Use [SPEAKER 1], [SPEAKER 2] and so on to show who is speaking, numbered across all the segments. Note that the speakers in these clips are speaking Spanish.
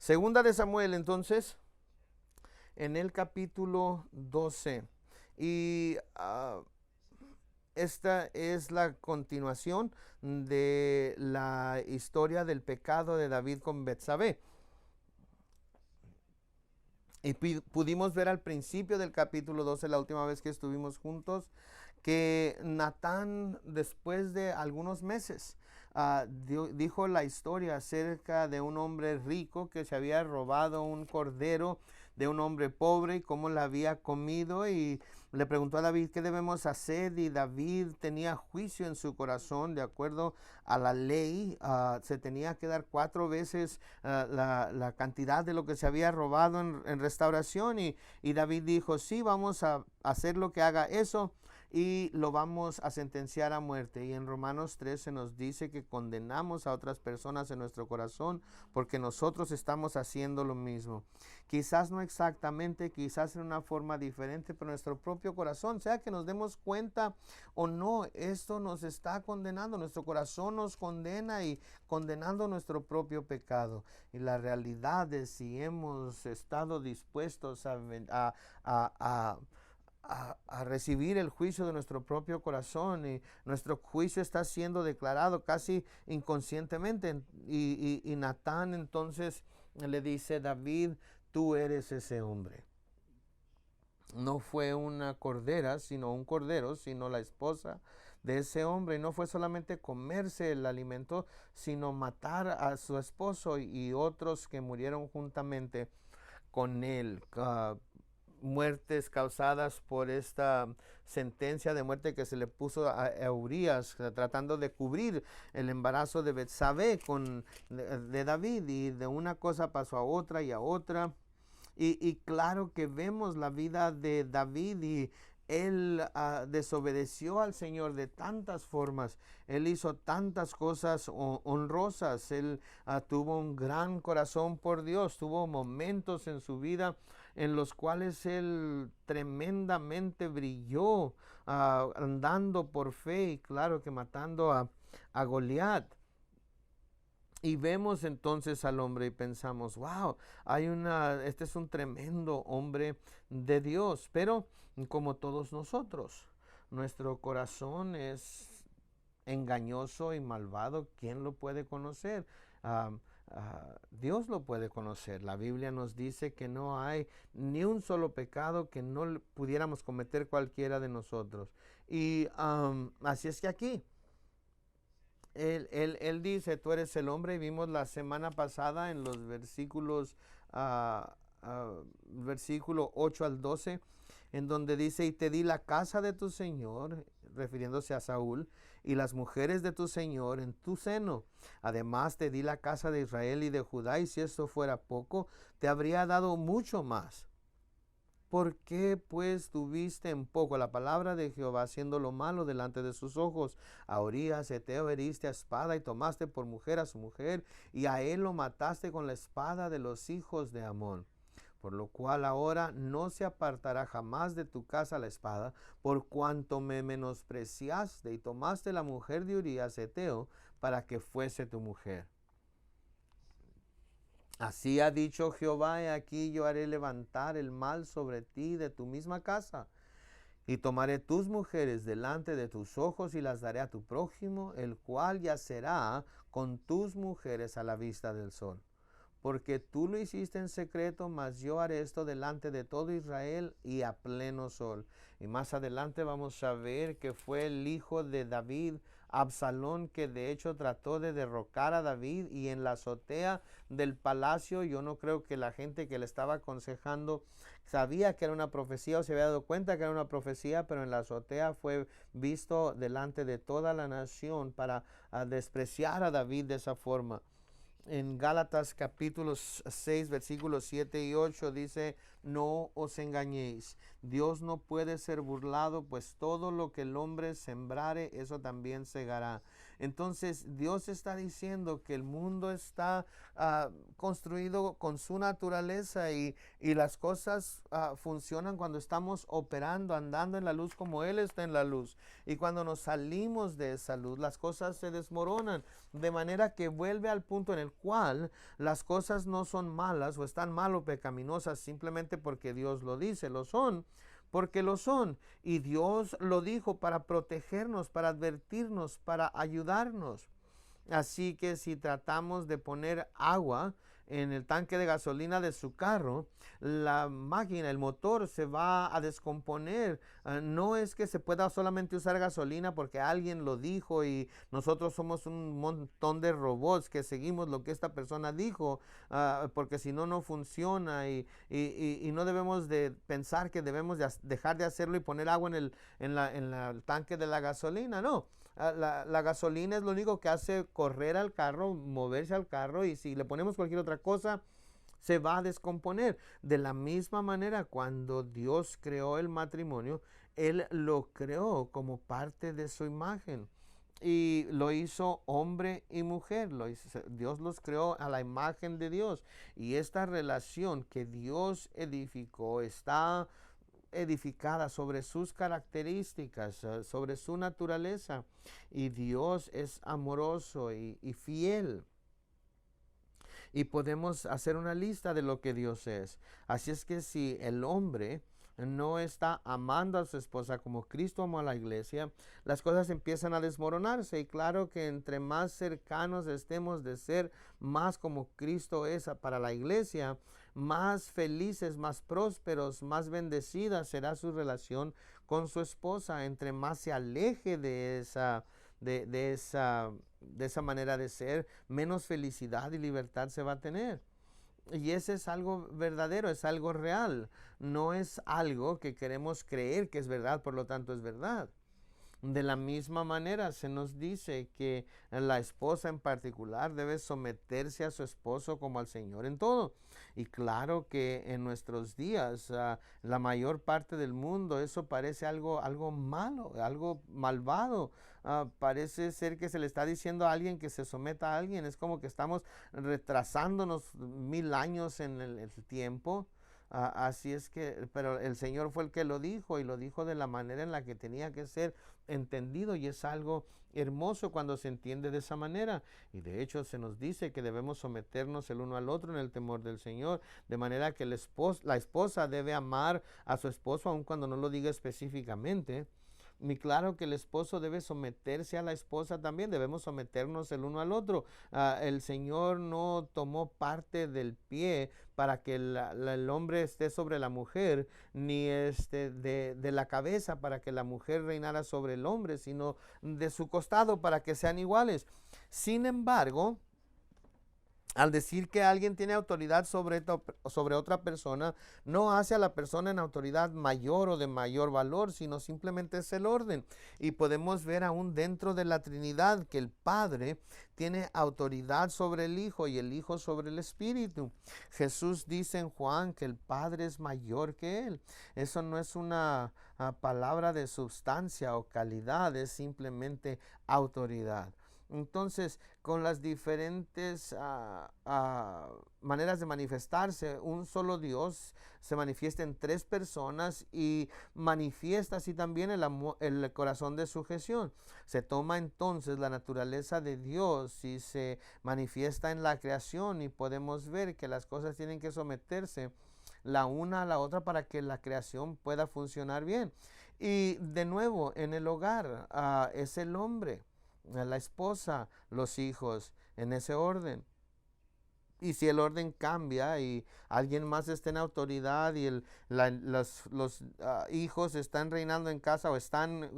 [SPEAKER 1] Segunda de Samuel, entonces, en el capítulo 12. Y esta es la continuación de la historia del pecado de David con Betsabé. Y pudimos ver al principio del capítulo 12, la última vez que estuvimos juntos, que Natán, después de algunos meses, dijo la historia acerca de un hombre rico que se había robado un cordero de un hombre pobre y cómo la había comido, y le preguntó a David qué debemos hacer, y David tenía juicio en su corazón. De acuerdo a la ley, se tenía que dar 4 veces la cantidad de lo que se había robado en restauración, y David dijo, sí, vamos a hacer lo que haga eso y lo vamos a sentenciar a muerte. Y en Romanos 13 nos dice que condenamos a otras personas en nuestro corazón porque nosotros estamos haciendo lo mismo. Quizás no exactamente, quizás en una forma diferente, pero nuestro propio corazón, sea que nos demos cuenta o no, esto nos está condenando, nuestro corazón nos condena y condenando nuestro propio pecado. Y la realidad es si hemos estado dispuestos a recibir el juicio de nuestro propio corazón, y nuestro juicio está siendo declarado casi inconscientemente, y Natán entonces le dice, David, tú eres ese hombre. No fue una cordera, sino un cordero, sino la esposa de ese hombre. Y no fue solamente comerse el alimento, sino matar a su esposo y otros que murieron juntamente con él. Muertes causadas por esta sentencia de muerte que se le puso a Urías, tratando de cubrir el embarazo de Betsabé de David, y de una cosa pasó a otra y a otra. Y claro que vemos la vida de David, y él desobedeció al Señor de tantas formas. Él hizo tantas cosas honrosas. Él tuvo un gran corazón por Dios. Tuvo momentos en su vida en los cuales él tremendamente brilló, andando por fe, y claro que matando a Goliat. Y vemos entonces al hombre y pensamos, wow, este es un tremendo hombre de Dios. Pero como todos nosotros, nuestro corazón es engañoso y malvado. ¿Quién lo puede conocer? Dios lo puede conocer. La Biblia nos dice que no hay ni un solo pecado que no pudiéramos cometer cualquiera de nosotros. Y así es que aquí él dice, tú eres el hombre, y vimos la semana pasada en los versículo 8 al 12, en donde dice, y te di la casa de tu Señor, refiriéndose a Saúl, y las mujeres de tu Señor en tu seno. Además te di la casa de Israel y de Judá, y si esto fuera poco, te habría dado mucho más. ¿Por qué pues tuviste en poco la palabra de Jehová, haciendo lo malo delante de sus ojos? A Urías Eteo heriste a espada, y tomaste por mujer a su mujer, y a él lo mataste con la espada de los hijos de Amón. Por lo cual ahora no se apartará jamás de tu casa la espada, por cuanto me menospreciaste y tomaste la mujer de Urías Eteo para que fuese tu mujer. Así ha dicho Jehová, he aquí yo haré levantar el mal sobre ti de tu misma casa, y tomaré tus mujeres delante de tus ojos y las daré a tu prójimo, el cual yacerá con tus mujeres a la vista del sol. Porque tú lo hiciste en secreto, mas yo haré esto delante de todo Israel y a pleno sol. Y más adelante vamos a ver que fue el hijo de David, Absalón, que de hecho trató de derrocar a David, y en la azotea del palacio, yo no creo que la gente que le estaba aconsejando sabía que era una profecía o se había dado cuenta que era una profecía, pero en la azotea fue visto delante de toda la nación para despreciar a David de esa forma. En Gálatas capítulo 6 versículos 7 y 8 dice, no os engañéis, Dios no puede ser burlado, pues todo lo que el hombre sembrare, eso también segará. Entonces Dios está diciendo que el mundo está construido con su naturaleza y las cosas funcionan cuando estamos operando, andando en la luz como Él está en la luz. Y cuando nos salimos de esa luz, las cosas se desmoronan, de manera que vuelve al punto en el cual las cosas no son malas o están mal o pecaminosas simplemente porque Dios lo dice, lo son porque lo son. Y Dios lo dijo para protegernos, para advertirnos, para ayudarnos. Así que si tratamos de poner agua en el tanque de gasolina de su carro, la máquina, el motor se va a descomponer. No es que se pueda solamente usar gasolina porque alguien lo dijo y nosotros somos un montón de robots que seguimos lo que esta persona dijo, porque si no, no funciona y no debemos de pensar que debemos de dejar de hacerlo y poner agua en el tanque de la gasolina. No. La gasolina es lo único que hace correr al carro, moverse al carro, y si le ponemos cualquier otra cosa, se va a descomponer. De la misma manera, cuando Dios creó el matrimonio, Él lo creó como parte de su imagen. Y lo hizo hombre y mujer. Dios los creó a la imagen de Dios. Y esta relación que Dios edificó está edificada sobre sus características, sobre su naturaleza. Y Dios es amoroso y fiel. Y podemos hacer una lista de lo que Dios es. Así es que si el hombre no está amando a su esposa como Cristo amó a la iglesia, las cosas empiezan a desmoronarse. Y claro que entre más cercanos estemos de ser más como Cristo es para la iglesia, más felices, más prósperos, más bendecida será su relación con su esposa. Entre más se aleje de esa manera de ser, menos felicidad y libertad se va a tener. Y ese es algo verdadero, es algo real. No es algo que queremos creer que es verdad, por lo tanto es verdad. De la misma manera se nos dice que la esposa en particular debe someterse a su esposo como al Señor en todo. Y claro que en nuestros días, la mayor parte del mundo, eso parece algo malo, algo malvado. Parece ser que se le está diciendo a alguien que se someta a alguien. Es como que estamos retrasándonos 1000 años en el tiempo. Así es que, pero el Señor fue el que lo dijo y lo dijo de la manera en la que tenía que ser entendido, y es algo hermoso cuando se entiende de esa manera. Y de hecho se nos dice que debemos someternos el uno al otro en el temor del Señor, de manera que la esposa debe amar a su esposo aun cuando no lo diga específicamente. Y claro que el esposo debe someterse a la esposa también, debemos someternos el uno al otro. El Señor no tomó parte del pie para que el hombre esté sobre la mujer, ni de la cabeza para que la mujer reinara sobre el hombre, sino de su costado para que sean iguales. Sin embargo, al decir que alguien tiene autoridad sobre otra persona, no hace a la persona en autoridad mayor o de mayor valor, sino simplemente es el orden. Y podemos ver aún dentro de la Trinidad que el Padre tiene autoridad sobre el Hijo y el Hijo sobre el Espíritu. Jesús dice en Juan que el Padre es mayor que Él. Eso no es una palabra de sustancia o calidad, es simplemente autoridad. Entonces, con las diferentes maneras de manifestarse, un solo Dios se manifiesta en 3 personas y manifiesta así también el corazón de sujeción. Se toma entonces la naturaleza de Dios y se manifiesta en la creación, y podemos ver que las cosas tienen que someterse la una a la otra para que la creación pueda funcionar bien. Y de nuevo, en el hogar es el hombre, la esposa, los hijos, en ese orden. Y si el orden cambia y alguien más está en autoridad y los hijos están reinando en casa o están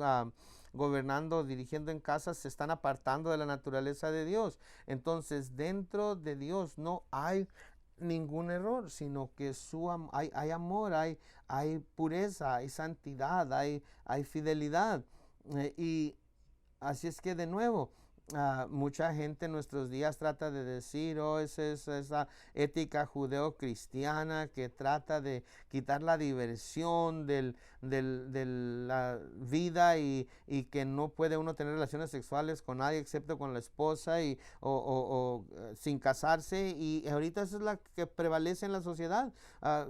[SPEAKER 1] gobernando, dirigiendo en casa, se están apartando de la naturaleza de Dios. Entonces, dentro de Dios no hay ningún error, sino que hay amor, hay pureza, hay santidad, hay fidelidad. Y así es que de nuevo, mucha gente en nuestros días trata de decir, oh, esa ética judeo-cristiana que trata de quitar la diversión de la vida y que no puede uno tener relaciones sexuales con nadie excepto con la esposa o sin casarse. Y ahorita esa es la que prevalece en la sociedad.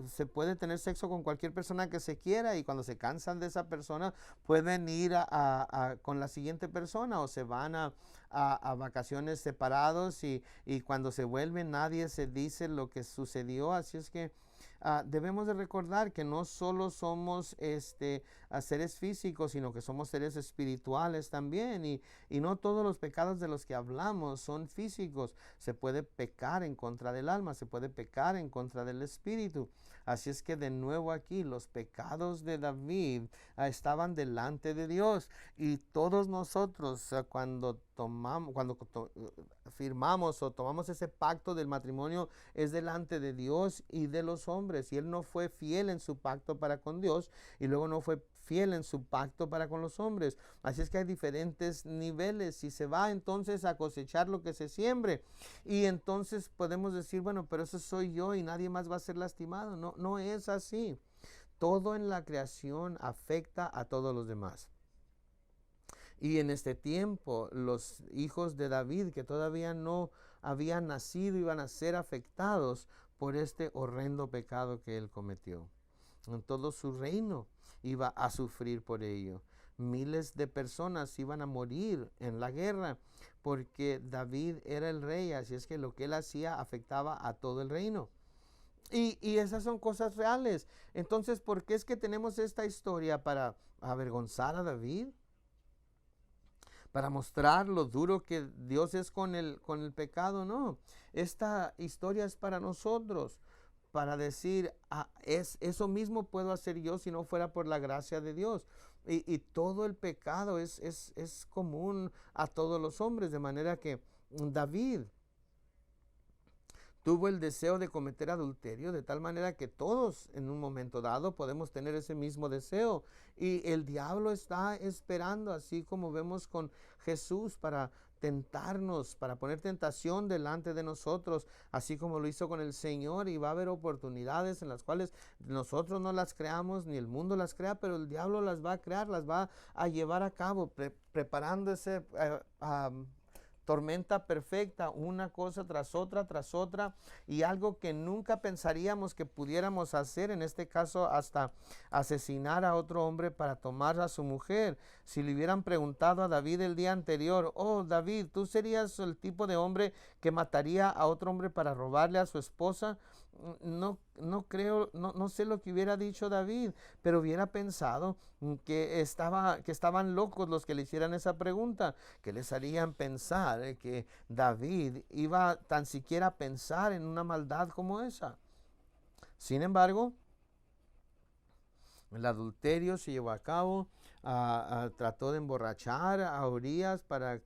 [SPEAKER 1] Se puede tener sexo con cualquier persona que se quiera y cuando se cansan de esa persona pueden ir con la siguiente persona o se van a vacaciones separados y cuando se vuelven nadie se dice lo que sucedió. Así es que debemos de recordar que no solo somos seres físicos, sino que somos seres espirituales también y no todos los pecados de los que hablamos son físicos. Se puede pecar en contra del alma, se puede pecar en contra del espíritu. Así es que de nuevo aquí los pecados de David estaban delante de Dios y todos nosotros cuando firmamos o tomamos ese pacto del matrimonio es delante de Dios y de los hombres, y él no fue fiel en su pacto para con Dios y luego no fue fiel en su pacto para con los hombres. Así es que hay diferentes niveles y se va entonces a cosechar lo que se siembre, y entonces podemos decir, bueno, pero eso soy yo y nadie más va a ser lastimado. No, no es así. Todo en la creación afecta a todos los demás. Y en este tiempo los hijos de David que todavía no habían nacido iban a ser afectados por este horrendo pecado que él cometió. En todo su reino iba a sufrir por ello. Miles de personas iban a morir en la guerra porque David era el rey, así es que lo que él hacía afectaba a todo el reino. Y esas son cosas reales. Entonces, ¿por qué es que tenemos esta historia? ¿Para avergonzar a David? ¿Para mostrar lo duro que Dios es con el pecado? No. Esta historia es para nosotros, para decir, eso mismo puedo hacer yo si no fuera por la gracia de Dios. Y todo el pecado es común a todos los hombres, de manera que David tuvo el deseo de cometer adulterio, de tal manera que todos en un momento dado podemos tener ese mismo deseo. Y el diablo está esperando, así como vemos con Jesús, para tentarnos, para poner tentación delante de nosotros, así como lo hizo con el Señor. Y va a haber oportunidades en las cuales nosotros no las creamos, ni el mundo las crea, pero el diablo las va a crear, las va a llevar a cabo, preparando ese tormenta perfecta, una cosa tras otra, y algo que nunca pensaríamos que pudiéramos hacer, en este caso hasta asesinar a otro hombre para tomar a su mujer. Si le hubieran preguntado a David el día anterior, oh David, ¿tú serías el tipo de hombre que mataría a otro hombre para robarle a su esposa? No creo, no sé lo que hubiera dicho David, pero hubiera pensado que estaban locos los que le hicieran esa pregunta, que les harían pensar que David iba tan siquiera a pensar en una maldad como esa. Sin embargo, el adulterio se llevó a cabo. Trató de emborrachar a Urías para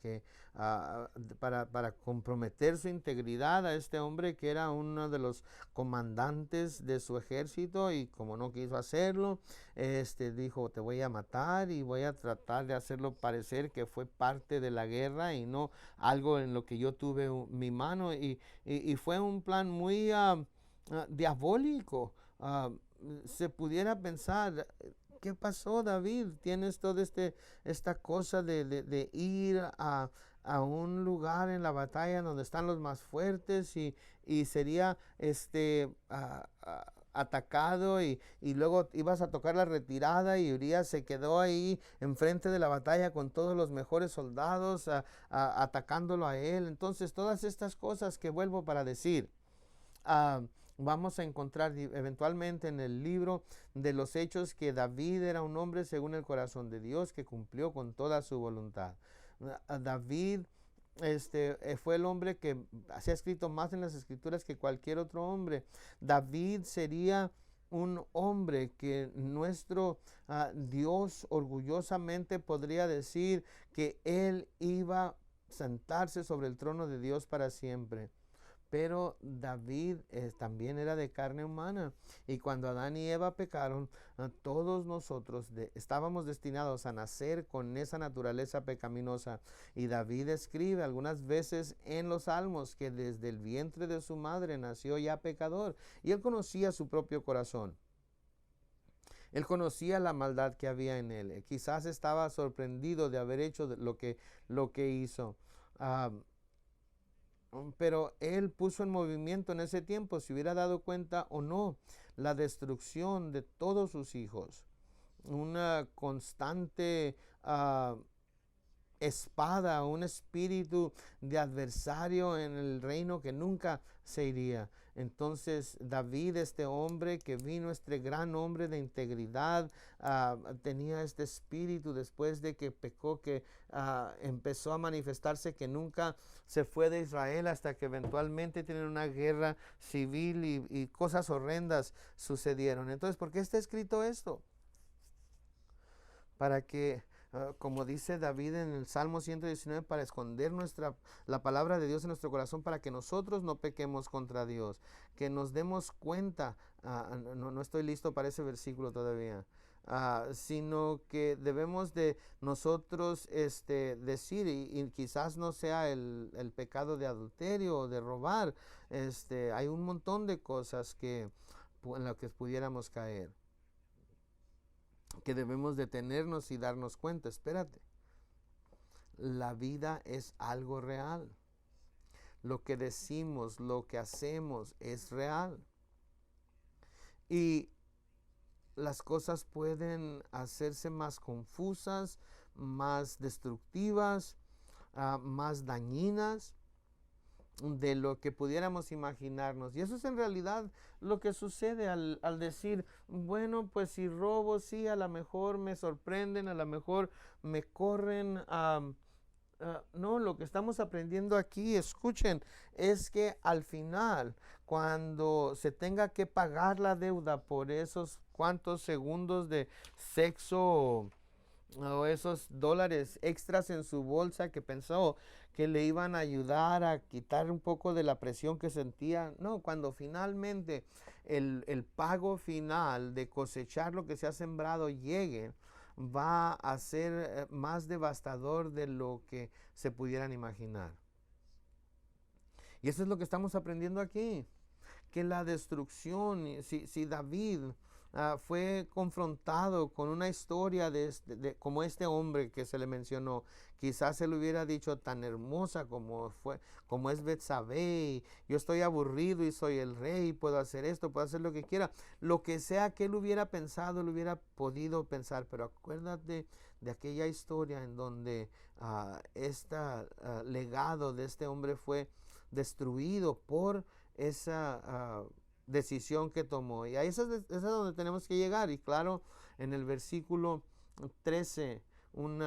[SPEAKER 1] comprometer su integridad a este hombre que era uno de los comandantes de su ejército, y como no quiso hacerlo, dijo, te voy a matar y voy a tratar de hacerlo parecer que fue parte de la guerra y no algo en lo que yo tuve mi mano, y fue un plan muy diabólico. Se pudiera pensar, ¿qué pasó, David? Tienes toda esta cosa de ir a un lugar en la batalla donde están los más fuertes y sería atacado y luego ibas a tocar la retirada y Urías se quedó ahí enfrente de la batalla con todos los mejores soldados atacándolo a él. Entonces todas estas cosas que vuelvo para decir, vamos a encontrar eventualmente en el libro de los Hechos que David era un hombre según el corazón de Dios, que cumplió con toda su voluntad. David fue el hombre que se ha escrito más en las escrituras que cualquier otro hombre. David sería un hombre que nuestro Dios orgullosamente podría decir que él iba a sentarse sobre el trono de Dios para siempre. Pero David también era de carne humana. Y cuando Adán y Eva pecaron, todos nosotros estábamos destinados a nacer con esa naturaleza pecaminosa. Y David escribe algunas veces en los Salmos que desde el vientre de su madre nació ya pecador. Y él conocía su propio corazón. Él conocía la maldad que había en él. Quizás estaba sorprendido de haber hecho lo que hizo. Pero él puso en movimiento en ese tiempo, si hubiera dado cuenta o no, la destrucción de todos sus hijos. Una constante espada, un espíritu de adversario en el reino que nunca se iría. Entonces David, este hombre que vino, este gran hombre de integridad, tenía este espíritu después de que pecó, que empezó a manifestarse, que nunca se fue de Israel hasta que eventualmente tienen una guerra civil y cosas horrendas sucedieron. Entonces, ¿por qué está escrito esto? Para que como dice David en el Salmo 119, para esconder la palabra de Dios en nuestro corazón, para que nosotros no pequemos contra Dios, que nos demos cuenta, no estoy listo para ese versículo todavía, sino que debemos de nosotros decir, y quizás no sea el pecado de adulterio o de robar, hay un montón de cosas en las que pudiéramos caer, que debemos detenernos y darnos cuenta. Espérate, la vida es algo real. Lo que decimos, lo que hacemos es real. Y las cosas pueden hacerse más confusas, más destructivas, más dañinas de lo que pudiéramos imaginarnos. Y eso es en realidad lo que sucede al decir, bueno, pues si robo, sí, a lo mejor me sorprenden, a lo mejor me corren. No, lo que estamos aprendiendo aquí, escuchen, es que al final, cuando se tenga que pagar la deuda por esos cuantos segundos de sexo o esos dólares extras en su bolsa que pensó que le iban a ayudar a quitar un poco de la presión que sentía. No, cuando finalmente el pago final de cosechar lo que se ha sembrado llegue, va a ser más devastador de lo que se pudieran imaginar. Y eso es lo que estamos aprendiendo aquí, que la destrucción, si David fue confrontado con una historia como este hombre que se le mencionó, quizás se le hubiera dicho tan hermosa como es Betsabé, yo estoy aburrido y soy el rey, puedo hacer esto, puedo hacer lo que quiera, lo que sea que él hubiera pensado, lo hubiera podido pensar, pero acuérdate de aquella historia en donde este legado de este hombre fue destruido por esa decisión que tomó. Y ahí es donde tenemos que llegar. Y claro, en el versículo 13, un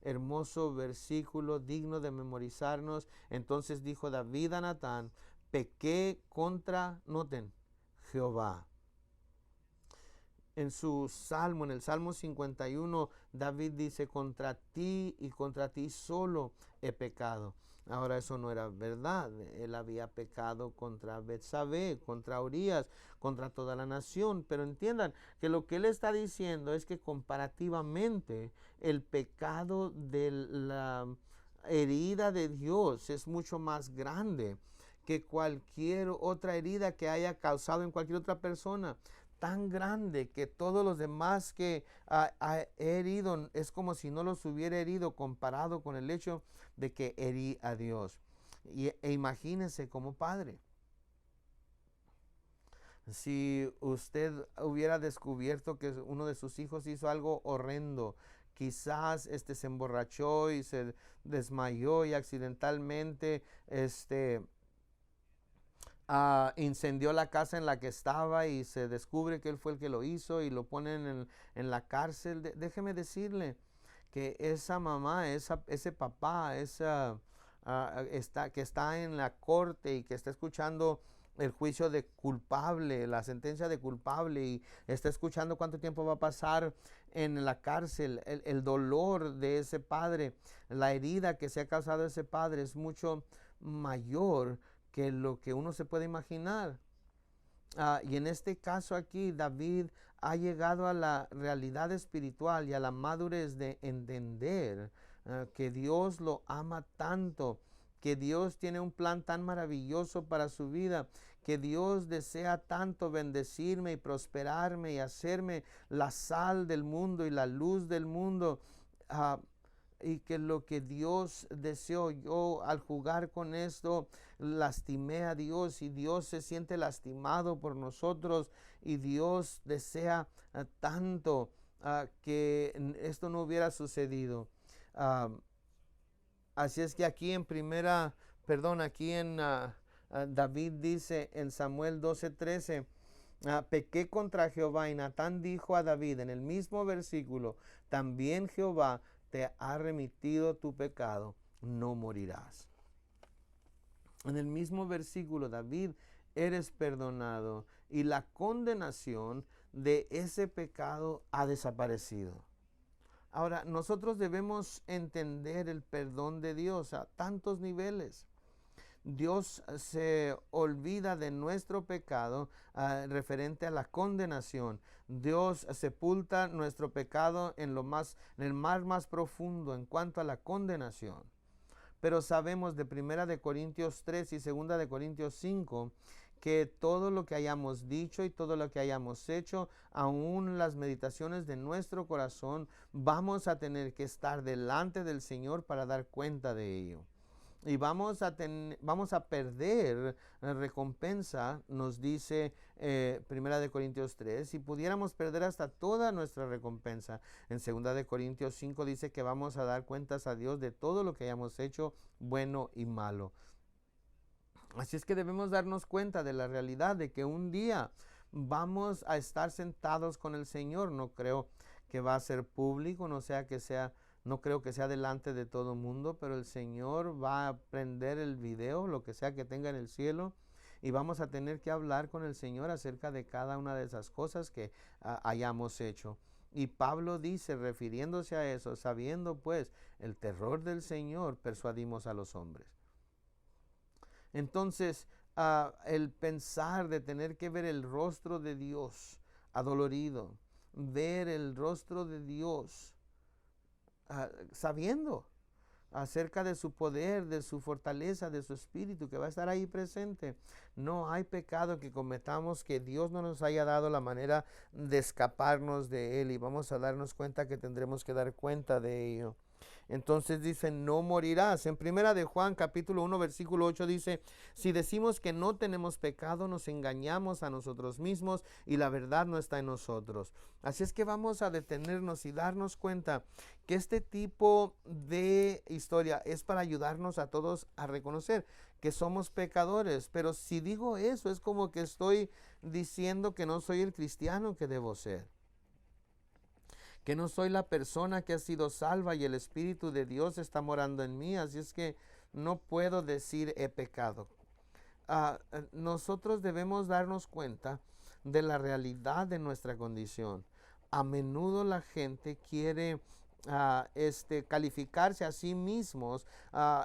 [SPEAKER 1] hermoso versículo digno de memorizarnos. Entonces dijo David a Natán, pequé contra, noten, Jehová. En su salmo, en el Salmo 51, David dice, contra ti y contra ti solo he pecado. Ahora eso no era verdad. Él había pecado contra Betsabé, contra Urías, contra toda la nación. Pero entiendan que lo que él está diciendo es que comparativamente el pecado de la herida de Dios es mucho más grande que cualquier otra herida que haya causado en cualquier otra persona. Tan grande que todos los demás que ha herido es como si no los hubiera herido comparado con el hecho de que herí a Dios. E imagínense como padre, si usted hubiera descubierto que uno de sus hijos hizo algo horrendo, quizás se emborrachó y se desmayó y accidentalmente incendió la casa en la que estaba y se descubre que él fue el que lo hizo y lo ponen en la cárcel. Déjeme decirle que esa mamá, ese papá, que está en la corte y que está escuchando el juicio de culpable, la sentencia de culpable, y está escuchando cuánto tiempo va a pasar en la cárcel, el dolor de ese padre, la herida que se ha causado ese padre es mucho mayor que lo que uno se puede imaginar. Y en este caso aquí, David ha llegado a la realidad espiritual y a la madurez de entender que Dios lo ama tanto, que Dios tiene un plan tan maravilloso para su vida, que Dios desea tanto bendecirme y prosperarme y hacerme la sal del mundo y la luz del mundo. Y que lo que Dios deseó, yo al jugar con esto lastimé a Dios y Dios se siente lastimado por nosotros y Dios desea tanto que esto no hubiera sucedido. Así es que aquí en David dice en Samuel 12:13, pequé contra Jehová, y Natán dijo a David en el mismo versículo, también Jehová te ha remitido tu pecado, no morirás. En el mismo versículo, David, eres perdonado y la condenación de ese pecado ha desaparecido. Ahora, nosotros debemos entender el perdón de Dios a tantos niveles. Dios se olvida de nuestro pecado referente a la condenación. Dios sepulta nuestro pecado en el mar más profundo en cuanto a la condenación. Pero sabemos de 1 de Corintios 3 y 2 de Corintios 5 que todo lo que hayamos dicho y todo lo que hayamos hecho, aún las meditaciones de nuestro corazón, vamos a tener que estar delante del Señor para dar cuenta de ello. Y vamos a perder recompensa, nos dice 1 de Corintios 3, si pudiéramos perder hasta toda nuestra recompensa. En 2 de Corintios 5 dice que vamos a dar cuentas a Dios de todo lo que hayamos hecho, bueno y malo. Así es que debemos darnos cuenta de la realidad de que un día vamos a estar sentados con el Señor. No creo que va a ser público, no creo que sea delante de todo el mundo, pero el Señor va a prender el video, lo que sea que tenga en el cielo, y vamos a tener que hablar con el Señor acerca de cada una de esas cosas que hayamos hecho. Y Pablo dice, refiriéndose a eso, sabiendo pues el terror del Señor, persuadimos a los hombres. Entonces, el pensar de tener que ver el rostro de Dios adolorido, ver el rostro de Dios sabiendo acerca de su poder, de su fortaleza, de su espíritu que va a estar ahí presente. No hay pecado que cometamos que Dios no nos haya dado la manera de escaparnos de él, y vamos a darnos cuenta que tendremos que dar cuenta de ello. Entonces dice, no morirás. En 1 de Juan capítulo 1 versículo 8 dice, si decimos que no tenemos pecado, nos engañamos a nosotros mismos y la verdad no está en nosotros. Así es que vamos a detenernos y darnos cuenta que este tipo de historia es para ayudarnos a todos a reconocer que somos pecadores. Pero si digo eso, es como que estoy diciendo que no soy el cristiano que debo ser, que no soy la persona que ha sido salva y el Espíritu de Dios está morando en mí. Así es que no puedo decir he pecado. Nosotros debemos darnos cuenta de la realidad de nuestra condición. A menudo la gente quiere calificarse a sí mismos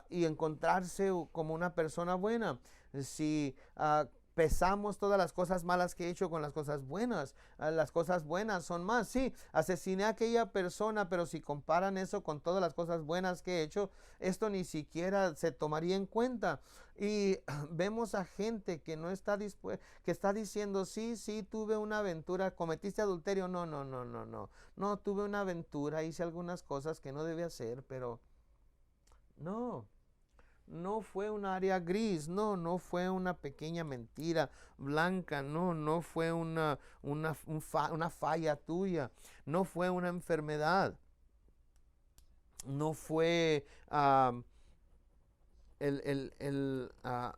[SPEAKER 1] y encontrarse como una persona buena. Si pesamos todas las cosas malas que he hecho con las cosas buenas, las cosas buenas son más. Sí, asesiné a aquella persona, pero si comparan eso con todas las cosas buenas que he hecho, esto ni siquiera se tomaría en cuenta. Y vemos a gente que no está dispuesta, que está diciendo, sí, tuve una aventura, cometiste adulterio, no, tuve una aventura, hice algunas cosas que no debía hacer, pero no fue un área gris, no fue una pequeña mentira blanca, no fue una falla tuya, no fue una enfermedad, no fue el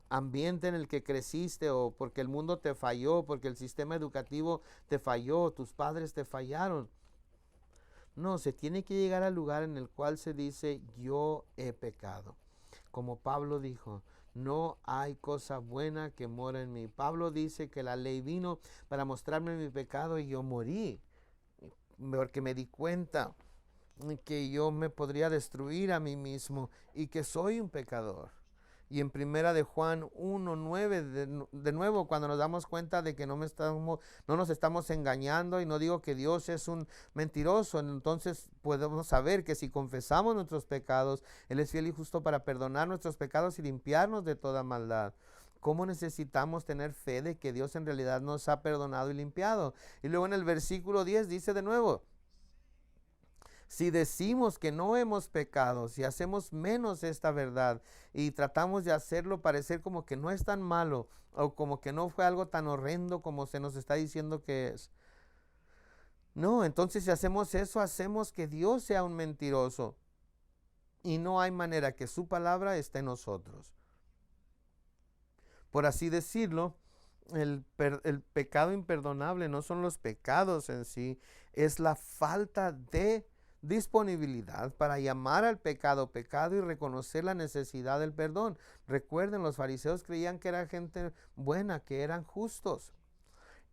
[SPEAKER 1] ambiente en el que creciste, o porque el mundo te falló, porque el sistema educativo te falló, tus padres te fallaron. No, se tiene que llegar al lugar en el cual se dice, yo he pecado. Como Pablo dijo, no hay cosa buena que mora en mí. Pablo dice que la ley vino para mostrarme mi pecado y yo morí, porque me di cuenta que yo me podría destruir a mí mismo y que soy un pecador. Y en primera de Juan 1:9, de nuevo, cuando nos damos cuenta de que no nos estamos engañando, y no digo que Dios es un mentiroso, entonces podemos saber que si confesamos nuestros pecados, Él es fiel y justo para perdonar nuestros pecados y limpiarnos de toda maldad. ¿Cómo necesitamos tener fe de que Dios en realidad nos ha perdonado y limpiado? Y luego en el versículo 10 dice de nuevo: si decimos que no hemos pecado, si hacemos menos esta verdad y tratamos de hacerlo parecer como que no es tan malo o como que no fue algo tan horrendo como se nos está diciendo que es. No, entonces si hacemos eso, hacemos que Dios sea un mentiroso y no hay manera que su palabra esté en nosotros. Por así decirlo, el pecado imperdonable no son los pecados en sí, es la falta de disponibilidad para llamar al pecado pecado y reconocer la necesidad del perdón. Recuerden, los fariseos creían que era gente buena, que eran justos.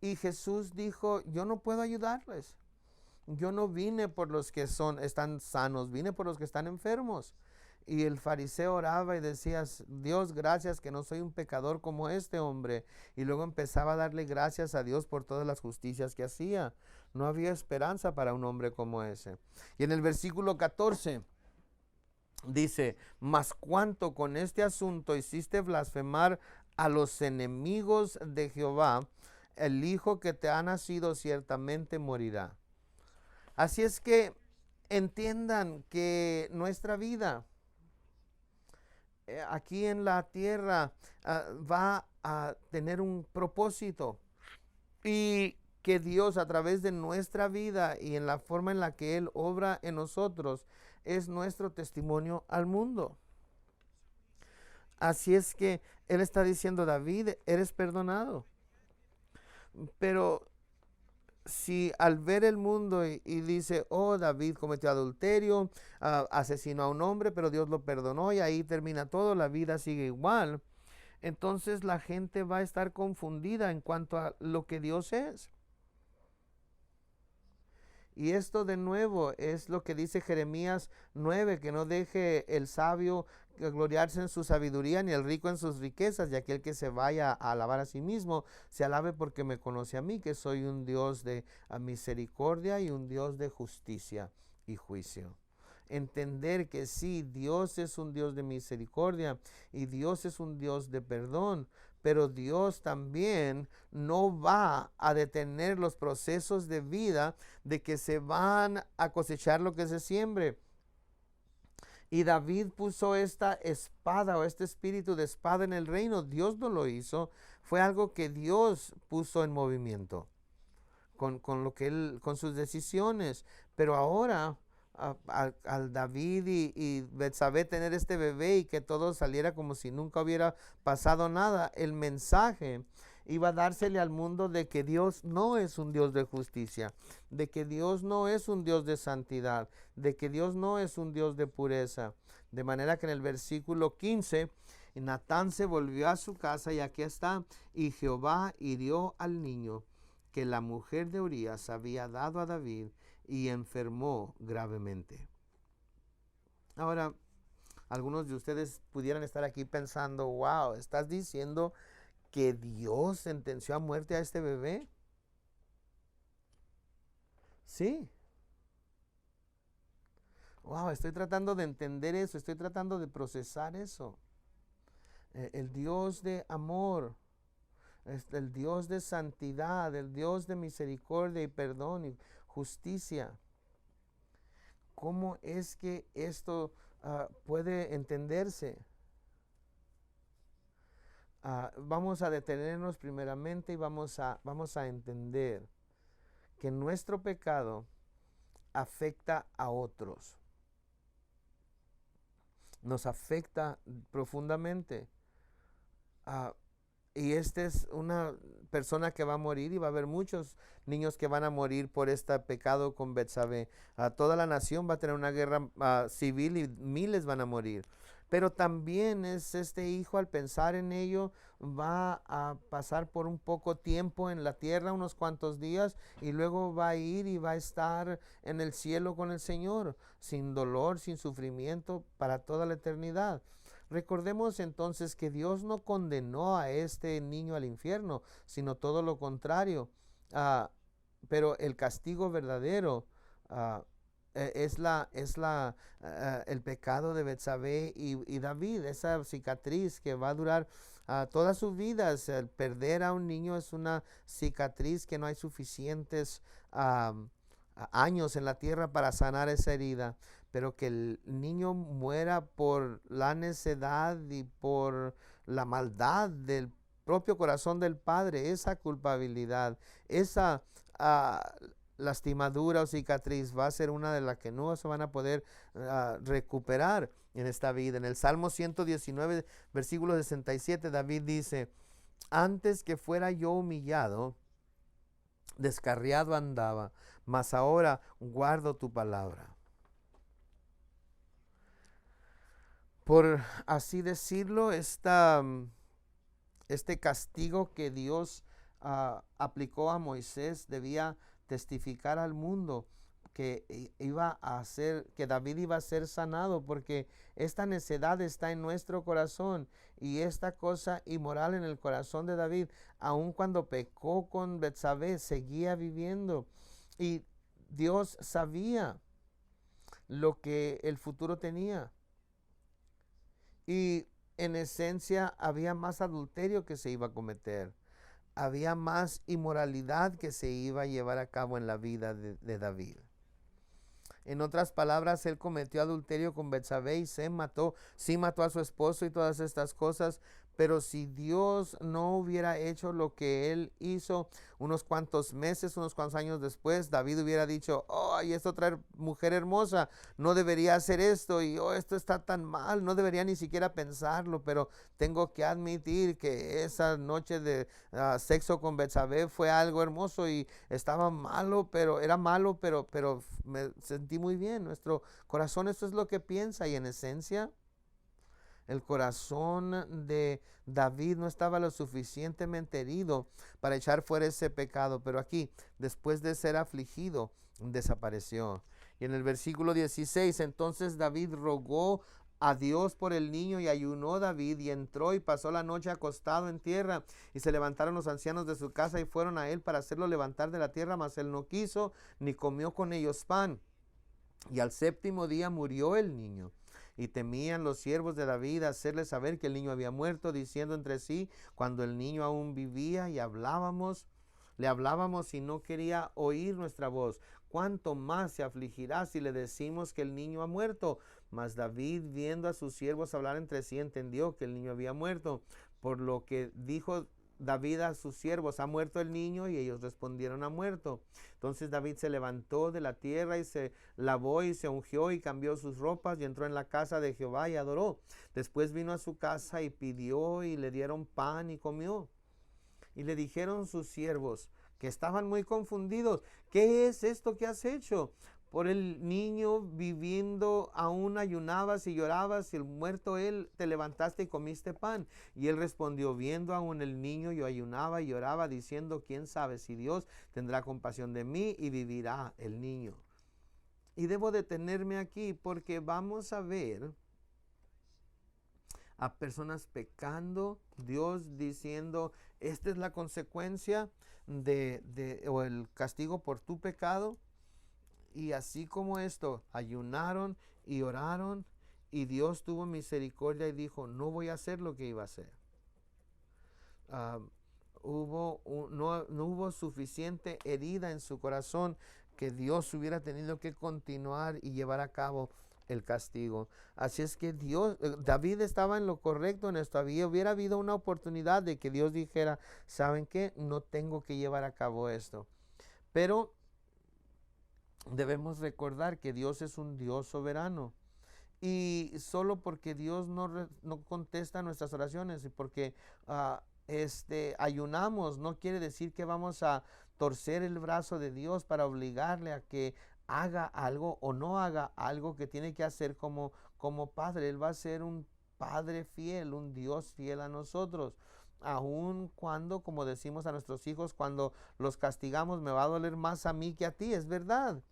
[SPEAKER 1] Y Jesús dijo: yo no puedo ayudarles. Yo no vine por los que están sanos, vine por los que están enfermos. Y el fariseo oraba y decía: Dios, gracias que no soy un pecador como este hombre. Y luego empezaba a darle gracias a Dios por todas las justicias que hacía. No había esperanza para un hombre como ese. Y en el versículo 14 dice: mas cuanto con este asunto hiciste blasfemar a los enemigos de Jehová, el hijo que te ha nacido ciertamente morirá. Así es que entiendan que nuestra vida aquí en la tierra va a tener un propósito, y que Dios, a través de nuestra vida y en la forma en la que Él obra en nosotros, es nuestro testimonio al mundo. Así es que Él está diciendo: David, eres perdonado. Pero si al ver el mundo y dice: oh, David cometió adulterio, asesinó a un hombre, pero Dios lo perdonó, y ahí termina todo, la vida sigue igual, entonces la gente va a estar confundida en cuanto a lo que Dios es. Y esto de nuevo es lo que dice Jeremías 9, que no deje el sabio gloriarse en su sabiduría, ni el rico en sus riquezas, y aquel que se vaya a alabar a sí mismo, se alabe porque me conoce a mí, que soy un Dios de misericordia y un Dios de justicia y juicio. Entender que sí, Dios es un Dios de misericordia y Dios es un Dios de perdón, pero Dios también no va a detener los procesos de vida de que se van a cosechar lo que se siembre. Y David puso esta espada o este espíritu de espada en el reino. Dios no lo hizo, fue algo que Dios puso en movimiento con lo que él, con sus decisiones. Pero ahora al David y Betsabé tener este bebé y que todo saliera como si nunca hubiera pasado nada, el mensaje iba a dársele al mundo de que Dios no es un Dios de justicia, de que Dios no es un Dios de santidad, de que Dios no es un Dios de pureza. De manera que en el versículo 15, Natán se volvió a su casa, y aquí está: y Jehová hirió al niño que la mujer de Urías había dado a David, y enfermó gravemente. Ahora, algunos de ustedes pudieran estar aquí pensando: wow, ¿estás diciendo que Dios sentenció a muerte a este bebé? Sí. Wow, estoy tratando de entender eso, estoy tratando de procesar eso. El Dios de amor, el Dios de santidad, el Dios de misericordia y perdón y justicia. ¿Cómo es que esto puede entenderse? Vamos a detenernos primeramente y vamos a entender que nuestro pecado afecta a otros. Nos afecta profundamente. Y esta es una persona que va a morir, y va a haber muchos niños que van a morir por este pecado con Betsabé. Toda la nación va a tener una guerra civil y miles van a morir. Pero también es este hijo, al pensar en ello, va a pasar por un poco tiempo en la tierra, unos cuantos días, y luego va a ir y va a estar en el cielo con el Señor, sin dolor, sin sufrimiento, para toda la eternidad. Recordemos entonces que Dios no condenó a este niño al infierno, sino todo lo contrario. Ah, pero el castigo verdadero ah, el pecado de Betsabé y David, esa cicatriz que va a durar toda su vida. El perder a un niño es una cicatriz que no hay suficientes años en la tierra para sanar esa herida, pero que el niño muera por la necedad y por la maldad del propio corazón del padre, esa culpabilidad, esa lastimadura o cicatriz va a ser una de las que no se van a poder recuperar en esta vida. En el Salmo 119, versículo 67, David dice: antes que fuera yo humillado, descarriado andaba, mas ahora guardo tu palabra. Por así decirlo, este castigo que Dios aplicó a Moisés debía testificar al mundo que que David iba a ser sanado, porque esta necedad está en nuestro corazón, y esta cosa inmoral en el corazón de David, aun cuando pecó con Betsabé, seguía viviendo, y Dios sabía lo que el futuro tenía, y en esencia había más adulterio que se iba a cometer, había más inmoralidad que se iba a llevar a cabo en la vida de David. En otras palabras, él cometió adulterio con Betsabé y se mató. Sí mató a su esposo y todas estas cosas, pero si Dios no hubiera hecho lo que él hizo unos cuantos meses, unos cuantos años después, David hubiera dicho: oh, y es otra mujer hermosa, no debería hacer esto, y oh, esto está tan mal, no debería ni siquiera pensarlo. Pero tengo que admitir que esa noche de sexo con Betsabé fue algo hermoso, y estaba malo, pero era malo, pero me sentí muy bien. Nuestro corazón, esto es lo que piensa, y en esencia el corazón de David no estaba lo suficientemente herido para echar fuera ese pecado, pero aquí, después de ser afligido, desapareció. Y en el versículo 16, entonces David rogó a Dios por el niño, y ayunó David, y entró y pasó la noche acostado en tierra, y se levantaron los ancianos de su casa y fueron a él para hacerlo levantar de la tierra, mas él no quiso, ni comió con ellos pan. Y al séptimo día murió el niño. Y temían los siervos de David hacerle saber que el niño había muerto, diciendo entre sí: cuando el niño aún vivía y le hablábamos y no quería oír nuestra voz, ¿cuánto más se afligirá si le decimos que el niño ha muerto? Mas David, viendo a sus siervos hablar entre sí, entendió que el niño había muerto, por lo que dijo David a sus siervos: ha muerto el niño. Y ellos respondieron: ha muerto. Entonces David se levantó de la tierra y se lavó y se ungió y cambió sus ropas y entró en la casa de Jehová y adoró. Después vino a su casa y pidió, y le dieron pan y comió. Y le dijeron sus siervos, que estaban muy confundidos: ¿qué es esto que has hecho? Por el niño viviendo aún ayunabas y llorabas, y el muerto él te levantaste y comiste pan. Y él respondió: viendo aún el niño yo ayunaba y lloraba, diciendo: quién sabe si Dios tendrá compasión de mí y vivirá el niño. Y debo detenerme aquí porque vamos a ver a personas pecando, Dios diciendo: esta es la consecuencia o el castigo por tu pecado. Y así como esto, ayunaron y oraron, y Dios tuvo misericordia y dijo: no voy a hacer lo que iba a hacer. No hubo suficiente herida en su corazón que Dios hubiera tenido que continuar y llevar a cabo el castigo. Así es que David estaba en lo correcto en esto. Hubiera habido una oportunidad de que Dios dijera: ¿saben qué? No tengo que llevar a cabo esto. Pero debemos recordar que Dios es un Dios soberano, y solo porque Dios no contesta nuestras oraciones y porque ayunamos, no quiere decir que vamos a torcer el brazo de Dios para obligarle a que haga algo o no haga algo que tiene que hacer como padre. Él va a ser un Padre fiel, un Dios fiel a nosotros. Aun cuando, como decimos a nuestros hijos, cuando los castigamos, me va a doler más a mí que a ti, es verdad.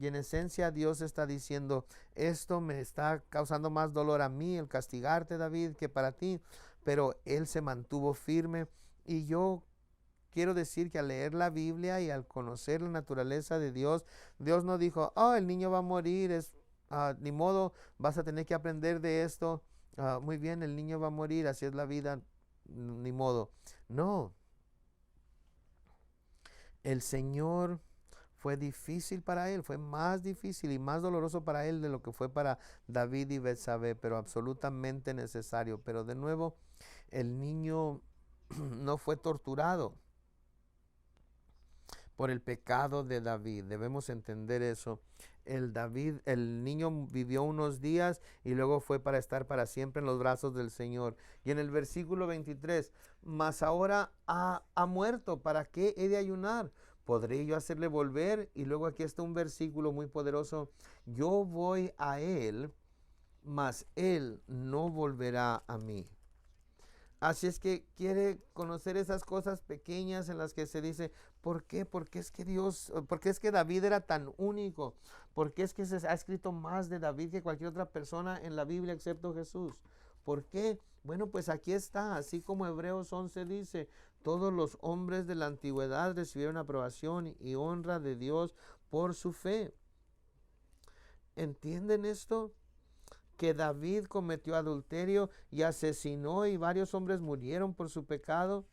[SPEAKER 1] Y en esencia Dios está diciendo, esto me está causando más dolor a mí, el castigarte, David, que para ti. Pero él se mantuvo firme. Y yo quiero decir que al leer la Biblia y al conocer la naturaleza de Dios, Dios no dijo, oh, el niño va a morir, ni modo, vas a tener que aprender de esto. Muy bien, el niño va a morir, así es la vida, ni modo. No, el Señor fue difícil para él, fue más difícil y más doloroso para él de lo que fue para David y Betsabé, pero absolutamente necesario. Pero de nuevo, el niño no fue torturado por el pecado de David. Debemos entender eso. El niño vivió unos días y luego fue para estar para siempre en los brazos del Señor. Y en el versículo 23, mas ahora ha muerto, ¿para qué he de ayunar? ¿Podré yo hacerle volver? Y luego aquí está un versículo muy poderoso. Yo voy a él, mas él no volverá a mí. Así es que quiere conocer esas cosas pequeñas en las que se dice, ¿por qué? Porque es que porque es que David era tan único, porque es que se ha escrito más de David que cualquier otra persona en la Biblia excepto Jesús. ¿Por qué? Bueno, pues aquí está, así como Hebreos 11 dice, todos los hombres de la antigüedad recibieron aprobación y honra de Dios por su fe. ¿Entienden esto? Que David cometió adulterio y asesinó y varios hombres murieron por su pecado.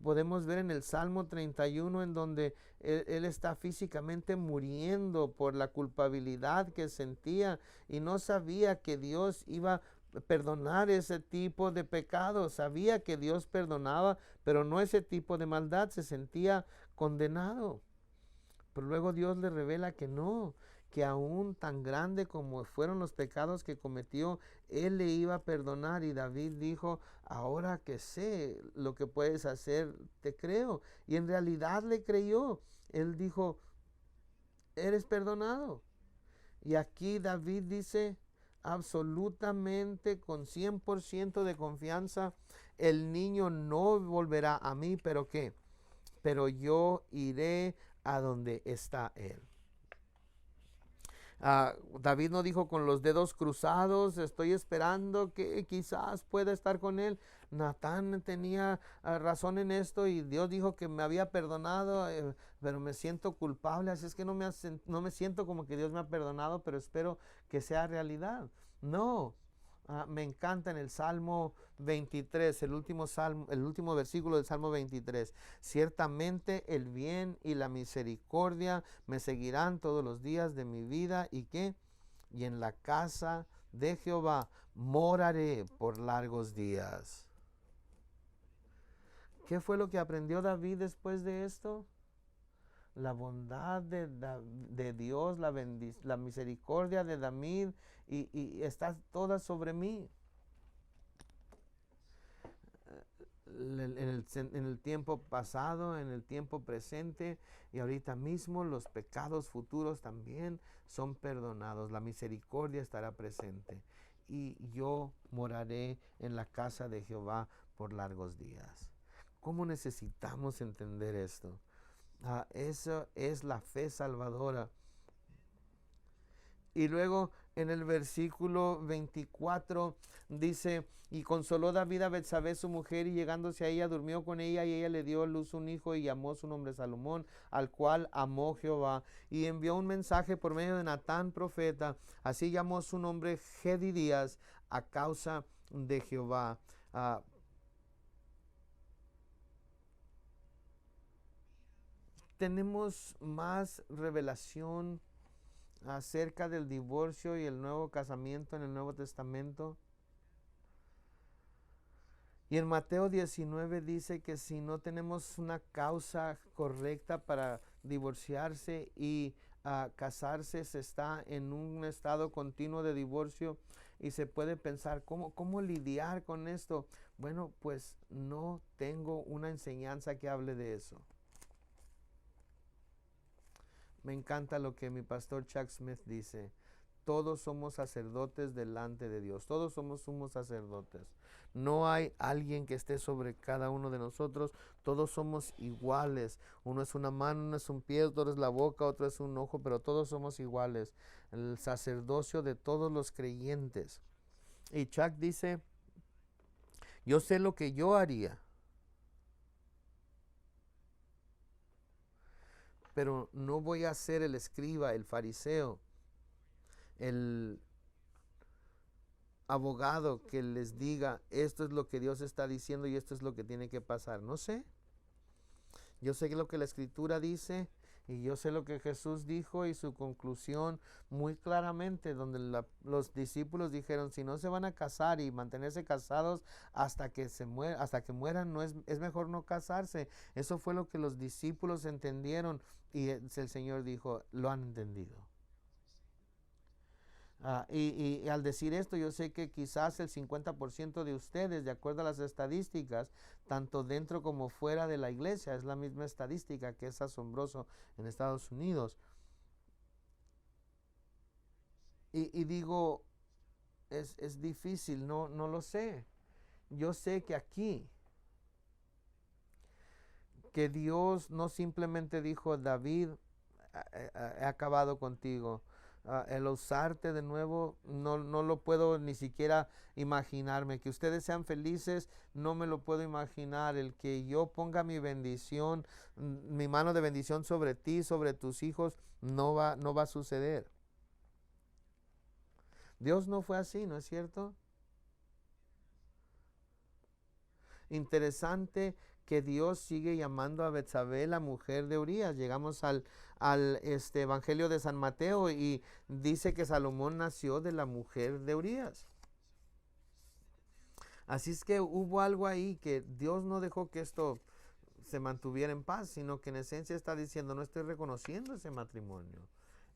[SPEAKER 1] Podemos ver en el Salmo 31 en donde él está físicamente muriendo por la culpabilidad que sentía y no sabía que Dios iba a perdonar ese tipo de pecado. Sabía que Dios perdonaba, pero no ese tipo de maldad. Se sentía condenado. Pero luego Dios le revela que no, que aún tan grande como fueron los pecados que cometió, Él le iba a perdonar. Y David dijo, ahora que sé lo que puedes hacer, te creo. Y en realidad le creyó. Él dijo, eres perdonado. Y aquí David dice absolutamente con 100% de confianza, el niño no volverá a mí, pero ¿qué? Pero yo iré a donde está él. David no dijo con los dedos cruzados, estoy esperando que quizás pueda estar con él. Natán tenía razón en esto y Dios dijo que me había perdonado, pero me siento culpable, así es que no me siento como que Dios me ha perdonado, pero espero que sea realidad. No, me encanta en el Salmo 23, el último versículo del Salmo 23. Ciertamente el bien y la misericordia me seguirán todos los días de mi vida. ¿Y qué? Y en la casa de Jehová moraré por largos días. ¿Qué fue lo que aprendió David después de esto? La bondad de Dios, la misericordia de David y está toda sobre mí. En el tiempo pasado, en el tiempo presente y ahorita mismo los pecados futuros también son perdonados. La misericordia estará presente y yo moraré en la casa de Jehová por largos días. ¿Cómo necesitamos entender esto? Eso es la fe salvadora. Y luego en el versículo 24 dice, y consoló David a Betsabé su mujer, y llegándose a ella durmió con ella, y ella le dio a luz un hijo, y llamó su nombre Salomón, al cual amó Jehová. Y envió un mensaje por medio de Natán profeta, así llamó su nombre Jedidías, a causa de Jehová. Tenemos más revelación acerca del divorcio y el nuevo casamiento en el Nuevo Testamento. Y en Mateo 19 dice que si no tenemos una causa correcta para divorciarse y casarse, se está en un estado continuo de divorcio y se puede pensar, ¿cómo lidiar con esto? Bueno, pues no tengo una enseñanza que hable de eso. Me encanta lo que mi pastor Chuck Smith dice. todos somos sacerdotes delante de Dios. Todos somos sumos sacerdotes. No hay alguien que esté sobre cada uno de nosotros. Todos somos iguales. Uno es una mano, uno es un pie, otro es la boca, otro es un ojo, pero todos somos iguales. El sacerdocio de todos los creyentes. Y Chuck dice, yo sé lo que yo haría, pero no voy a ser el escriba, el fariseo, el abogado que les diga, esto es lo que Dios está diciendo y esto es lo que tiene que pasar. No sé. Yo sé lo que la Escritura dice y yo sé lo que Jesús dijo y su conclusión muy claramente, donde los discípulos dijeron, si no se van a casar y mantenerse casados hasta que mueran, es mejor no casarse. Eso fue lo que los discípulos entendieron y el Señor dijo, lo han entendido. Y al decir esto, yo sé que quizás el 50% de ustedes, de acuerdo a las estadísticas, tanto dentro como fuera de la iglesia, es la misma estadística que es asombroso en Estados Unidos. Y digo, es difícil, no lo sé. Yo sé que aquí, que Dios no simplemente dijo, David, he acabado contigo. El usarte de nuevo, no lo puedo ni siquiera imaginarme. Que ustedes sean felices, no me lo puedo imaginar. El que yo ponga mi bendición, mi mano de bendición sobre ti, sobre tus hijos, no va a suceder. Dios no fue así, ¿no es cierto? Interesante que Dios sigue llamando a Betsabé la mujer de Urías. Llegamos al Evangelio de San Mateo y dice que Salomón nació de la mujer de Urías. Así es que hubo algo ahí que Dios no dejó que esto se mantuviera en paz, sino que en esencia está diciendo, no estoy reconociendo ese matrimonio.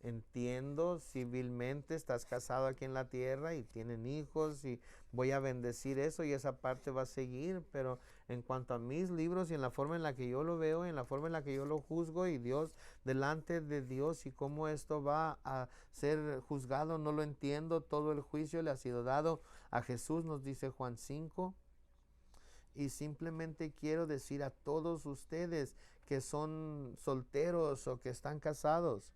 [SPEAKER 1] Entiendo, civilmente estás casado aquí en la tierra y tienen hijos y voy a bendecir eso y esa parte va a seguir, pero en cuanto a mis libros y en la forma en la que yo lo veo, en la forma en la que yo lo juzgo y Dios, delante de Dios y cómo esto va a ser juzgado, no lo entiendo. Todo el juicio le ha sido dado a Jesús, nos dice Juan 5. Y simplemente quiero decir a todos ustedes que son solteros o que están casados,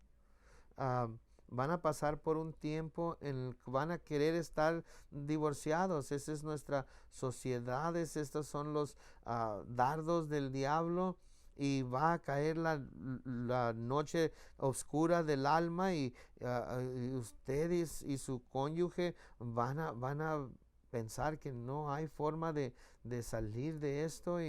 [SPEAKER 1] van a pasar por un tiempo en el que van a querer estar divorciados. Esa es nuestra sociedad, estos son los dardos del diablo y va a caer la noche oscura del alma y ustedes y su cónyuge van a pensar que no hay forma de salir de esto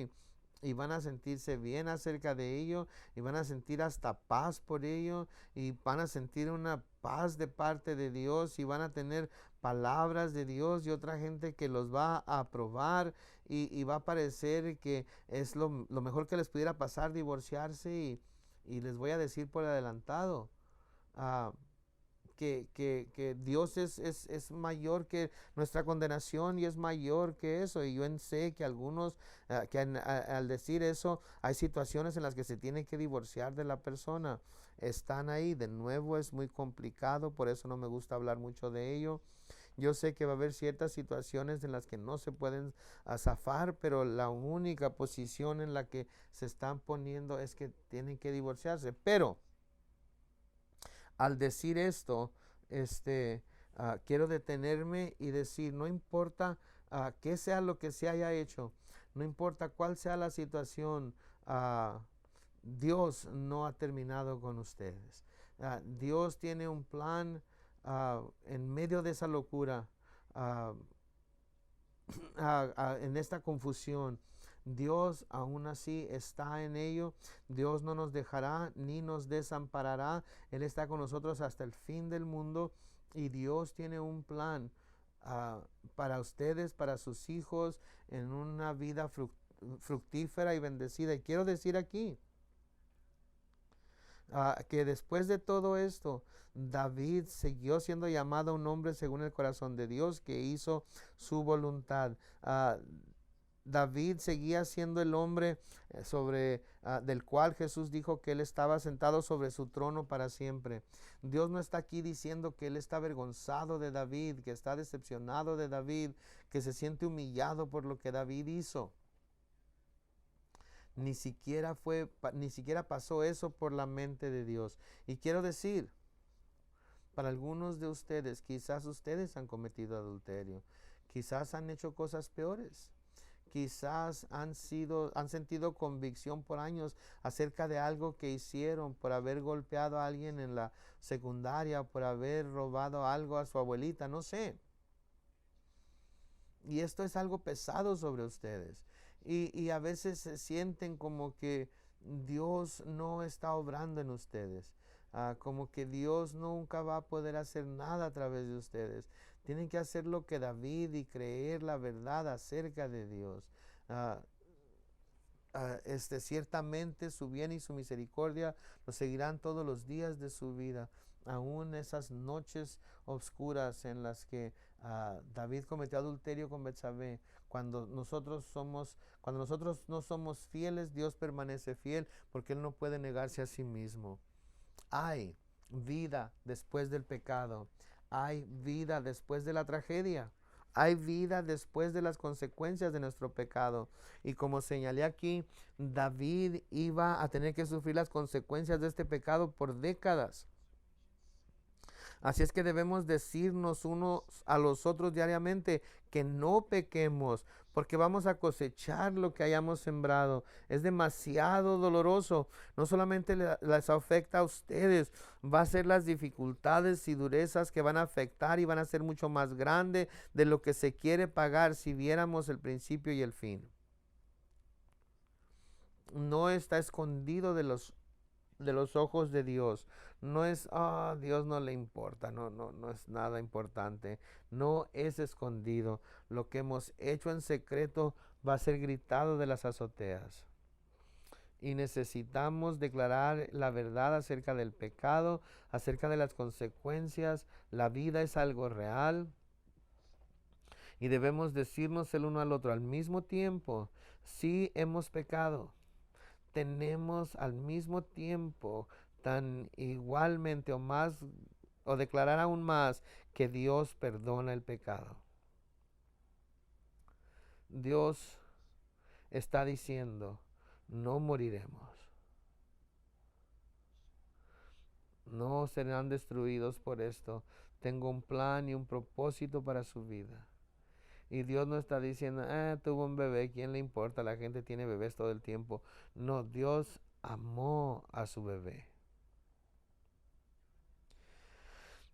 [SPEAKER 1] y van a sentirse bien acerca de ello y van a sentir hasta paz por ello y van a sentir una paz de parte de Dios y van a tener palabras de Dios y otra gente que los va a aprobar y va a parecer que es lo mejor que les pudiera pasar divorciarse y les voy a decir por adelantado, que Dios es mayor que nuestra condenación y es mayor que eso. Y yo sé que algunos, al decir eso, hay situaciones en las que se tiene que divorciar de la persona. Están ahí, de nuevo es muy complicado, por eso no me gusta hablar mucho de ello. Yo sé que va a haber ciertas situaciones en las que no se pueden zafar, pero la única posición en la que se están poniendo es que tienen que divorciarse. Pero al decir esto, quiero detenerme y decir, no importa qué sea lo que se haya hecho, no importa cuál sea la situación, Dios no ha terminado con ustedes. Dios tiene un plan en medio de esa locura, en esta confusión. Dios aún así está en ello. Dios no nos dejará ni nos desamparará. Él está con nosotros hasta el fin del mundo y Dios tiene un plan para ustedes, para sus hijos, en una vida fructífera y bendecida. Y quiero decir aquí que después de todo esto, David siguió siendo llamado un hombre según el corazón de Dios, que hizo su voluntad. David seguía siendo el hombre del cual Jesús dijo que él estaba sentado sobre su trono para siempre. Dios no está aquí diciendo que él está avergonzado de David, que está decepcionado de David, que se siente humillado por lo que David hizo. Ni siquiera pasó eso por la mente de Dios. Y quiero decir, para algunos de ustedes, quizás ustedes han cometido adulterio, quizás han hecho cosas peores. Quizás han sentido convicción por años acerca de algo que hicieron, por haber golpeado a alguien en la secundaria, por haber robado algo a su abuelita, no sé. Y esto es algo pesado sobre ustedes. Y a veces se sienten como que Dios no está obrando en ustedes. Como que Dios nunca va a poder hacer nada a través de ustedes. Tienen que hacer lo que David y creer la verdad acerca de Dios. Ciertamente su bien y su misericordia los seguirán todos los días de su vida, aún esas noches oscuras en las que David cometió adulterio con Betsabé. Cuando nosotros no somos fieles, Dios permanece fiel, porque Él no puede negarse a sí mismo. Hay vida después del pecado. Hay vida después de la tragedia. Hay vida después de las consecuencias de nuestro pecado. Y como señalé aquí, David iba a tener que sufrir las consecuencias de este pecado por décadas. Así es que debemos decirnos unos a los otros diariamente que no pequemos, porque vamos a cosechar lo que hayamos sembrado. Es demasiado doloroso. No solamente les afecta a ustedes, va a ser las dificultades y durezas que van a afectar y van a ser mucho más grandes de lo que se quiere pagar si viéramos el principio y el fin. No está escondido de los ojos de Dios. No es, Dios no le importa, no es nada importante. No es escondido. Lo que hemos hecho en secreto va a ser gritado de las azoteas. Y necesitamos declarar la verdad acerca del pecado, acerca de las consecuencias. La vida es algo real. Y debemos decirnos el uno al otro al mismo tiempo: sí, hemos pecado. Tenemos al mismo tiempo, tan igualmente o más, o declarar aún más, que Dios perdona el pecado. Dios está diciendo: no moriremos, no serán destruidos por esto. Tengo un plan y un propósito para su vida. Y Dios no está diciendo, tuvo un bebé, ¿quién le importa? La gente tiene bebés todo el tiempo. No, Dios amó a su bebé.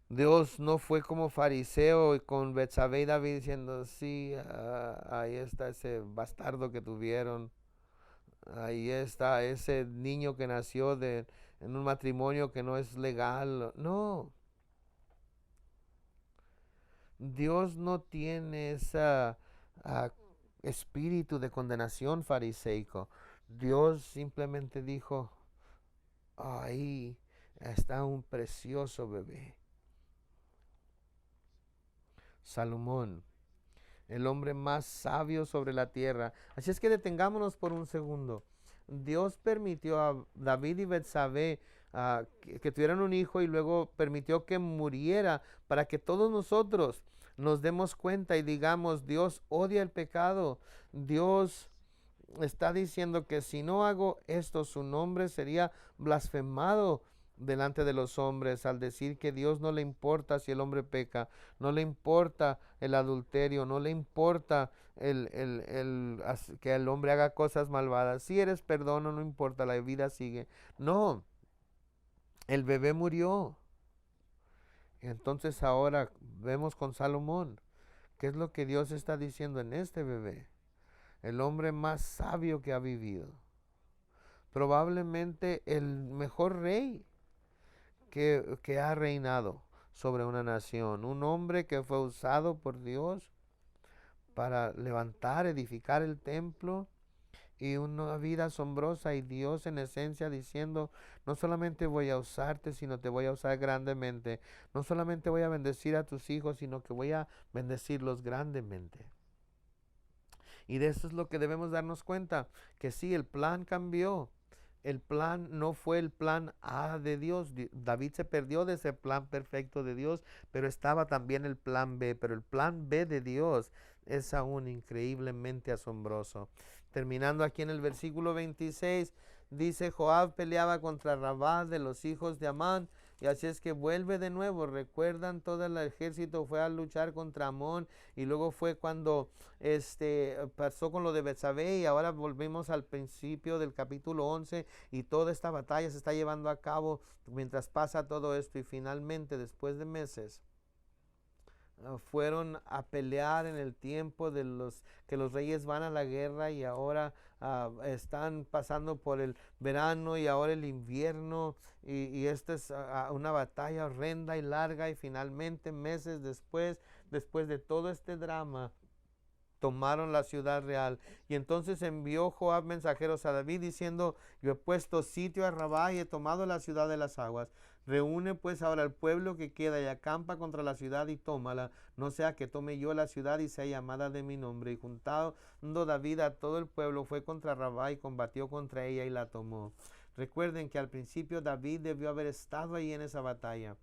[SPEAKER 1] Dios no fue como fariseo y con Betsabé y David diciendo, sí, ahí está ese bastardo que tuvieron. Ahí está ese niño que nació en un matrimonio que no es legal. No. Dios no tiene ese espíritu de condenación fariseico. Dios simplemente dijo, ahí está un precioso bebé. Salomón, el hombre más sabio sobre la tierra. Así es que detengámonos por un segundo. Dios permitió a David y Betsabé que tuvieran un hijo, y luego permitió que muriera para que todos nosotros nos demos cuenta y digamos, Dios odia el pecado. Dios está diciendo que si no hago esto, su nombre sería blasfemado delante de los hombres, al decir que Dios no le importa si el hombre peca, no le importa el adulterio, no le importa que el hombre haga cosas malvadas. Si eres perdono, no importa, la vida sigue. No, el bebé murió. Entonces ahora vemos con Salomón, ¿qué es lo que Dios está diciendo en este bebé? El hombre más sabio que ha vivido, probablemente el mejor rey que ha reinado sobre una nación, un hombre que fue usado por Dios para levantar, edificar el templo, y una vida asombrosa, y Dios en esencia diciendo, no solamente voy a usarte, sino te voy a usar grandemente. No solamente voy a bendecir a tus hijos, sino que voy a bendecirlos grandemente. Y de eso es lo que debemos darnos cuenta, que sí, el plan cambió. El plan no fue el plan A de Dios. David se perdió de ese plan perfecto de Dios, pero estaba también el plan B. Pero el plan B de Dios es aún increíblemente asombroso. Terminando aquí en el versículo 26, dice: Joab peleaba contra Rabá de los hijos de Amán. Y así es que vuelve de nuevo. Recuerdan, todo el ejército fue a luchar contra Amón. Y luego fue cuando pasó con lo de Betsabé. Y ahora volvemos al principio del capítulo 11. Y toda esta batalla se está llevando a cabo mientras pasa todo esto. Y finalmente, después de meses, fueron a pelear en el tiempo de los que los reyes van a la guerra, y ahora están pasando por el verano y ahora el invierno, y esta es una batalla horrenda y larga, y finalmente meses después de todo este drama, tomaron la ciudad real. Y entonces envió Joab mensajeros a David diciendo: yo he puesto sitio a Rabá y he tomado la ciudad de las aguas. Reúne pues ahora el pueblo que queda y acampa contra la ciudad y tómala, no sea que tome yo la ciudad y sea llamada de mi nombre. Y juntando David a todo el pueblo, fue contra Rabá y combatió contra ella y la tomó. Recuerden que al principio David debió haber estado ahí en esa batalla.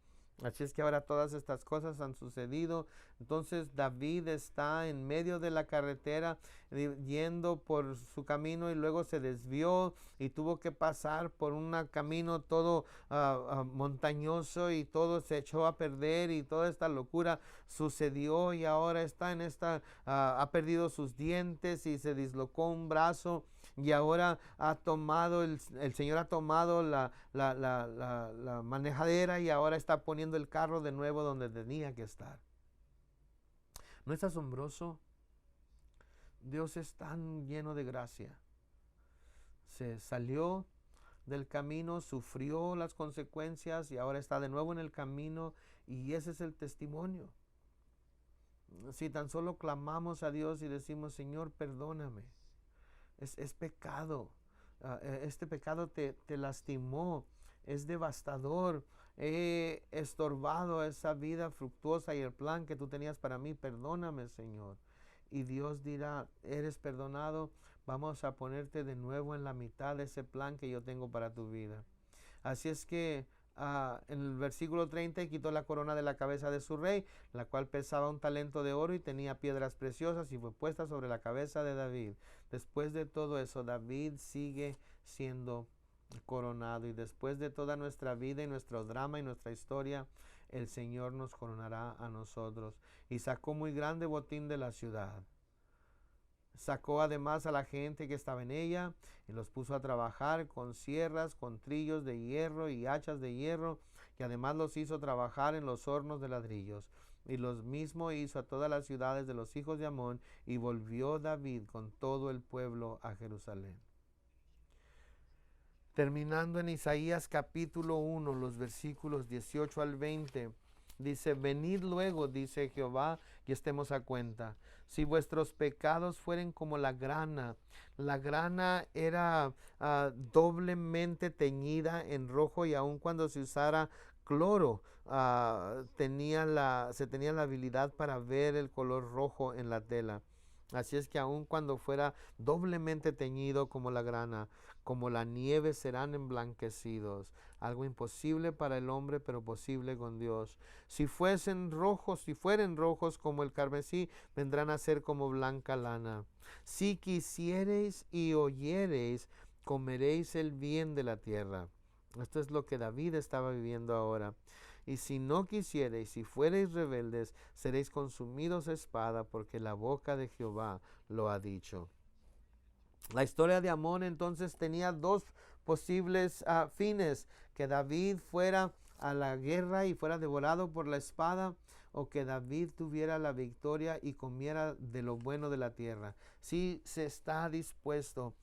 [SPEAKER 1] Así es que ahora todas estas cosas han sucedido. Entonces David está en medio de la carretera yendo por su camino, y luego se desvió y tuvo que pasar por un camino todo montañoso, y todo se echó a perder y toda esta locura sucedió, y ahora está en ha perdido sus dientes y se dislocó un brazo. Y ahora el Señor ha tomado la manejadera, y ahora está poniendo el carro de nuevo donde tenía que estar. ¿No es asombroso? Dios es tan lleno de gracia. Se salió del camino, sufrió las consecuencias, y ahora está de nuevo en el camino, y ese es el testimonio. Si tan solo clamamos a Dios y decimos: Señor, perdóname. Es pecado. Este pecado te lastimó, es devastador. He estorbado esa vida fructuosa y el plan que tú tenías para mí. Perdóname, Señor. Y Dios dirá: eres perdonado, vamos a ponerte de nuevo en la mitad de ese plan que yo tengo para tu vida. Así es que en el versículo 30, quitó la corona de la cabeza de su rey, la cual pesaba un talento de oro y tenía piedras preciosas, y fue puesta sobre la cabeza de David. Después de todo eso, David sigue siendo coronado, y después de toda nuestra vida y nuestro drama y nuestra historia, el Señor nos coronará a nosotros. Y sacó muy grande botín de la ciudad. Sacó además a la gente que estaba en ella y los puso a trabajar con sierras, con trillos de hierro y hachas de hierro, y además los hizo trabajar en los hornos de ladrillos. Y los mismo hizo a todas las ciudades de los hijos de Amón, y volvió David con todo el pueblo a Jerusalén. Terminando en Isaías capítulo 1, los versículos 18 al 20, dice: venid luego, dice Jehová, y estemos a cuenta. Si vuestros pecados fueren como la grana era doblemente teñida en rojo, y aun cuando se usara cloro, se tenía la habilidad para ver el color rojo en la tela. Así es que aun cuando fuera doblemente teñido como la grana, como la nieve serán emblanquecidos. Algo imposible para el hombre, pero posible con Dios. Si fueren rojos como el carmesí, vendrán a ser como blanca lana. Si quisiereis y oyereis, comeréis el bien de la tierra. Esto es lo que David estaba viviendo ahora. Y si no quisiereis, si fuereis rebeldes, seréis consumidos a espada, porque la boca de Jehová lo ha dicho. La historia de Amón entonces tenía dos posibles fines: que David fuera a la guerra y fuera devorado por la espada, o que David tuviera la victoria y comiera de lo bueno de la tierra. Si se está dispuesto